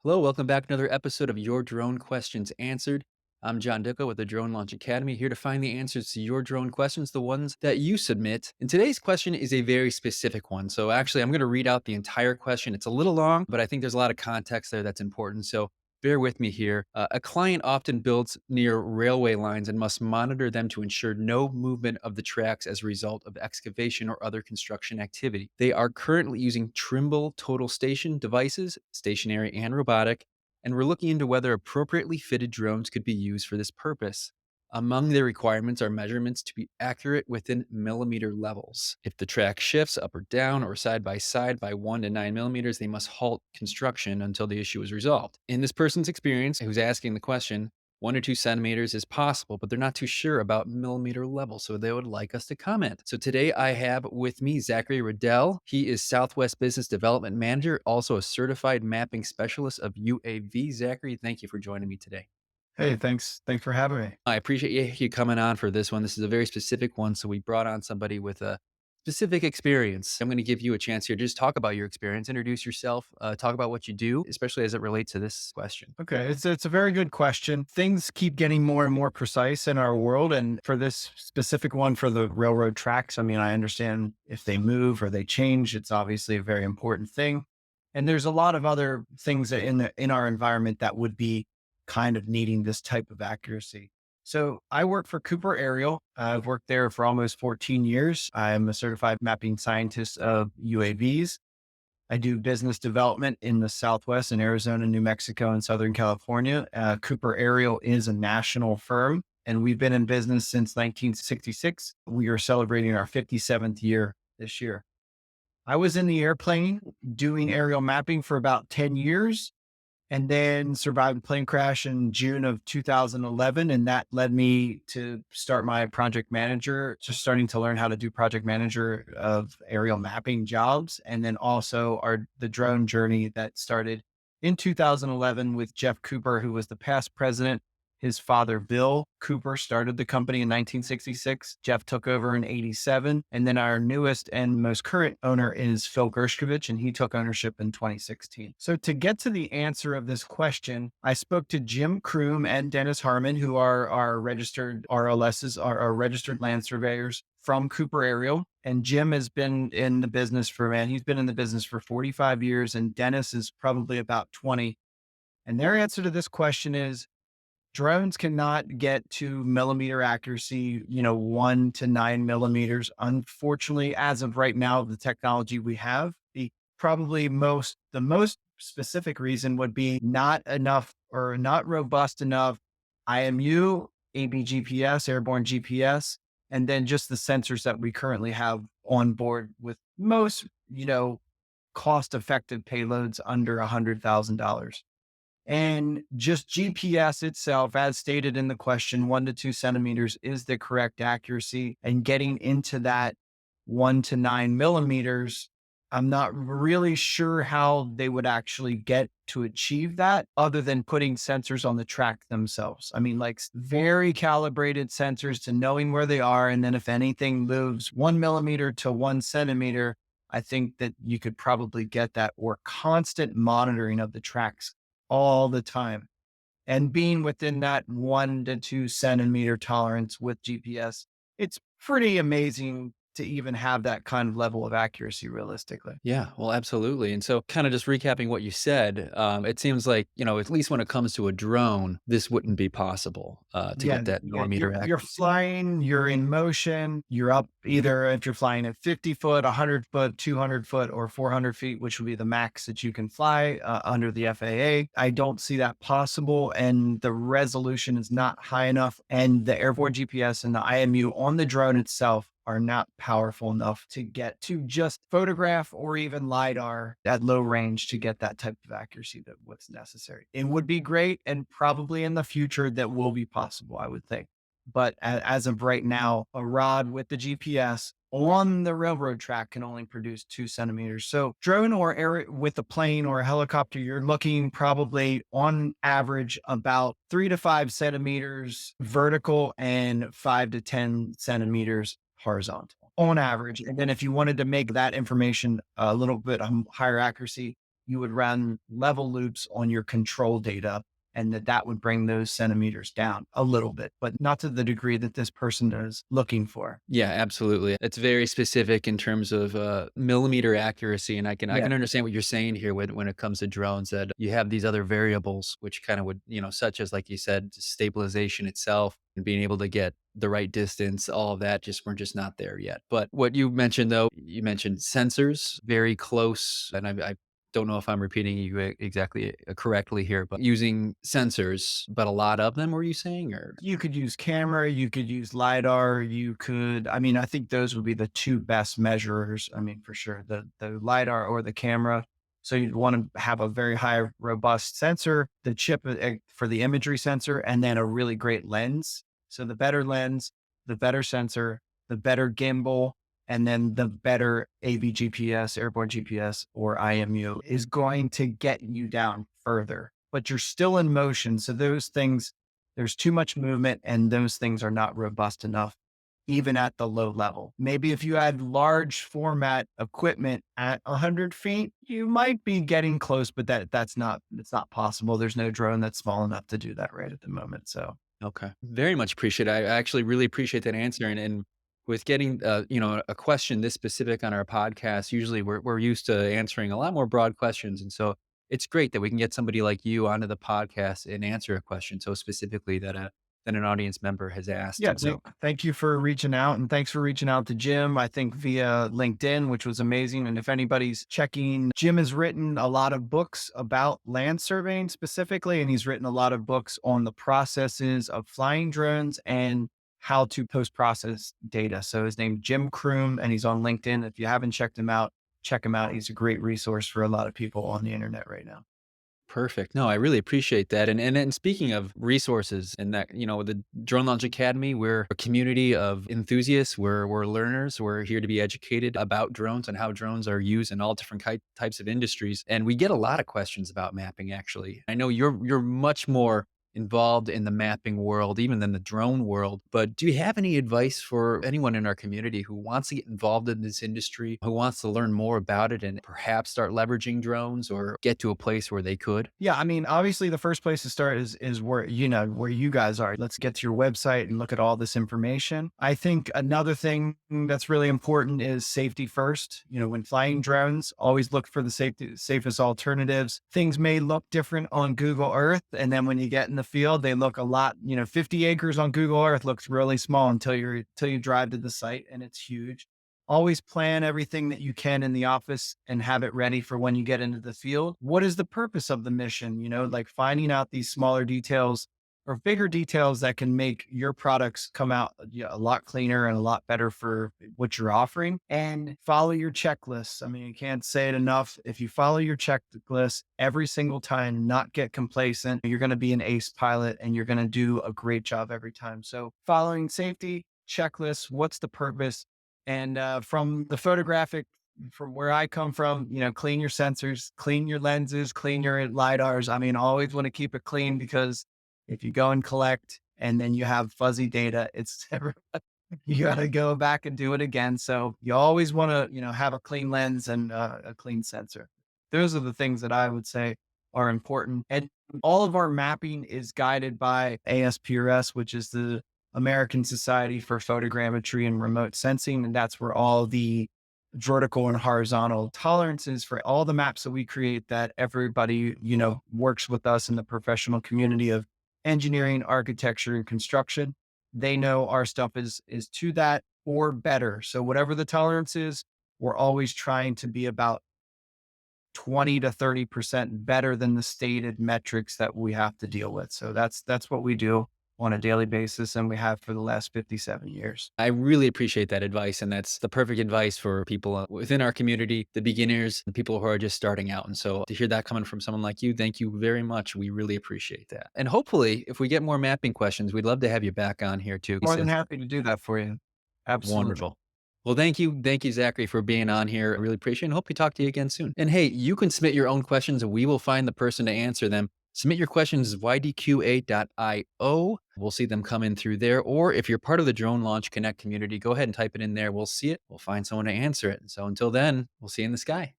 Hello, welcome back to another episode of Your Drone Questions Answered. I'm John Dicko with the Drone Launch Academy, here to find the answers to your drone questions, the ones that you submit. And today's question is a very specific one. So actually, I'm going to read out the entire question. It's a little long, but I think there's a lot of context there that's important. So bear with me here. A client often builds near railway lines and must monitor them to ensure no movement of the tracks as a result of excavation or other construction activity. They are currently using Trimble Total Station devices, stationary and robotic, and we're looking into whether appropriately fitted drones could be used for this purpose. Among their requirements are measurements to be accurate within millimeter levels. If the track shifts up or down or side by 1 to 9 millimeters, they must halt construction until the issue is resolved. In this person's experience, who's asking the question, 1 to 2 centimeters is possible, but they're not too sure about millimeter level, so they would like us to comment. So today I have with me Zachary Radel. He is Southwest Business Development Manager, also a certified mapping specialist of UAV. Zachary, thank you for joining me today. Hey, thanks for having me. I appreciate you coming on for this one. This is a very specific one, so we brought on somebody with a specific experience. I'm going to give you a chance here. Just talk about your experience, introduce yourself, talk about what you do, especially as it relates to this question. Okay, it's a very good question. Things keep getting more and more precise in our world, and for this specific one for the railroad tracks, I mean, I understand if they move or they change, it's obviously a very important thing. And there's a lot of other things that in our environment that would be kind of needing this type of accuracy. So I work for Cooper Aerial. I've worked there for almost 14 years. I'm a certified mapping scientist of UAVs. I do business development in the Southwest in Arizona, New Mexico, and Southern California. Cooper Aerial is a national firm, and we've been in business since 1966. We are celebrating our 57th year this year. I was in the airplane doing aerial mapping for about 10 years and then survived a plane crash in June of 2011. And that led me to start my project manager, just starting to learn how to do project manager of aerial mapping jobs. And then also the drone journey that started in 2011 with Jeff Cooper, who was the past president. His father, Bill Cooper, started the company in 1966. Jeff took over in 87. And then our newest and most current owner is Phil Gershkovich, and he took ownership in 2016. So to get to the answer of this question, I spoke to Jim Kroom and Dennis Harmon, who are our registered RLSs, our registered land surveyors from Cooper Aerial. And Jim has been in the business he's been in the business for 45 years, and Dennis is probably about 20. And their answer to this question is, drones cannot get to millimeter accuracy, 1 to 9 millimeters. Unfortunately, as of right now, the technology we have, the most specific reason would be not enough or not robust enough IMU, ABGPS, airborne GPS, and then just the sensors that we currently have on board with most, cost effective payloads under $100,000. And just GPS itself, as stated in the question, 1 to 2 centimeters is the correct accuracy. And getting into that 1 to 9 millimeters, I'm not really sure how they would actually get to achieve that other than putting sensors on the track themselves. I mean, like very calibrated sensors to knowing where they are. And then if anything moves 1 millimeter to 1 centimeter, I think that you could probably get that, or constant monitoring of the tracks all the time. And being within that 1 to 2 centimeter tolerance with GPS, it's pretty amazing to even have that kind of level of accuracy realistically. Yeah, well, absolutely. And so, kind of just recapping what you said, it seems like, at least when it comes to a drone, this wouldn't be possible to Yeah, get that yeah, millimeter you're accuracy. flying, you're in motion, you're up either if you're flying at 50 foot, 100 foot, 200 foot, or 400 feet, which would be the max that you can fly under the FAA. I don't see that possible, and the resolution is not high enough, and the airborne GPS and the IMU on the drone itself are not powerful enough to get to just photograph or even LiDAR at low range to get that type of accuracy that what's necessary. It would be great, and probably in the future that will be possible, I would think. But as of right now, a rod with the GPS on the railroad track can only produce 2 centimeters. So drone or air with a plane or a helicopter, you're looking probably on average about 3 to 5 centimeters vertical and 5 to 10 centimeters horizontal on average. And then if you wanted to make that information a little bit higher accuracy, you would run level loops on your control data, and that would bring those centimeters down a little bit, but not to the degree that this person is looking for. Yeah, absolutely. It's very specific in terms of millimeter accuracy, and I Yeah. can understand what you're saying here when it comes to drones. That you have these other variables, which kind of would such as like you said, stabilization itself and being able to get the right distance. All of that just we're just not there yet. But what you mentioned though, you mentioned sensors very close, and I don't know if I'm repeating you exactly correctly here, but using sensors, but a lot of them. Were you saying or? You could use camera, you could use LiDAR, I mean, I think those would be the two best measurers. I mean, for sure, the LiDAR or the camera. So you'd want to have a very high robust sensor, the chip for the imagery sensor, and then a really great lens. So the better lens, the better sensor, the better gimbal, and then the better AV GPS, airborne GPS, or IMU is going to get you down further. But you're still in motion. So those things, there's too much movement and those things are not robust enough, even at the low level. Maybe if you had large format equipment at 100 feet, you might be getting close, but it's not possible. There's no drone that's small enough to do that right at the moment. So Okay. Very much appreciate it. I actually really appreciate that answer. And with getting a question this specific on our podcast, usually we're used to answering a lot more broad questions. And so it's great that we can get somebody like you onto the podcast and answer a question so specifically that an audience member has asked. yeah, And so thank you for reaching out, and thanks for reaching out to Jim. I think via LinkedIn, which was amazing. And if anybody's checking, Jim has written a lot of books about land surveying specifically, and he's written a lot of books on the processes of flying drones and how to post process data. So his name's Jim Kroom, and he's on LinkedIn. If you haven't checked him out, check him out. He's a great resource for a lot of people on the internet right now. perfect. No, I really appreciate that. And speaking of resources and that, the Drone Launch Academy, we're a community of enthusiasts. We're learners. We're here to be educated about drones and how drones are used in all different types of industries. And we get a lot of questions about mapping, actually. I know you're much more involved in the mapping world, even than the drone world. But do you have any advice for anyone in our community who wants to get involved in this industry, who wants to learn more about it and perhaps start leveraging drones or get to a place where they could? Yeah, I mean, obviously the first place to start is where, where you guys are. Let's get to your website and look at all this information. I think another thing that's really important is safety first. When flying drones, always look for the safest alternatives. Things may look different on Google Earth, and then when you get in the field, they look a lot, 50 acres on Google Earth looks really small until you drive to the site and it's huge. Always plan everything that you can in the office and have it ready for when you get into the field. What is the purpose of the mission? Like finding out these smaller details or bigger details that can make your products come out a lot cleaner and a lot better for what you're offering. And follow your checklists. I mean, you can't say it enough. If you follow your checklist every single time, not get complacent, you're going to be an ace pilot and you're going to do a great job every time. So following safety checklists, what's the purpose? And from the photographic, from where I come from, clean your sensors, clean your lenses, clean your LiDARs. I mean, always want to keep it clean because if you go and collect and then you have fuzzy data, it's you got to go back and do it again. So you always want to, have a clean lens and a clean sensor. Those are the things that I would say are important. And all of our mapping is guided by ASPRS, which is the American Society for Photogrammetry and Remote Sensing. And that's where all the vertical and horizontal tolerances for all the maps that we create that everybody, works with us in the professional community of engineering, architecture, and construction. They know our stuff is to that or better. So whatever the tolerance is, we're always trying to be about 20 to 30% better than the stated metrics that we have to deal with. So that's what we do on a daily basis, and we have for the last 57 years. I really appreciate that advice. And that's the perfect advice for people within our community, the beginners, the people who are just starting out. And so to hear that coming from someone like you, thank you very much. We really appreciate that. And hopefully, if we get more mapping questions, we'd love to have you back on here too. More than happy to do that for you. Absolutely. Wonderful. Well, thank you. Thank you, Zachary, for being on here. I really appreciate it and hope we talk to you again soon. And hey, you can submit your own questions and we will find the person to answer them. Submit your questions ydqa.io. We'll see them come in through there. Or if you're part of the Drone Launch Connect community, go ahead and type it in there. We'll see it. We'll find someone to answer it. And so until then, we'll see you in the sky.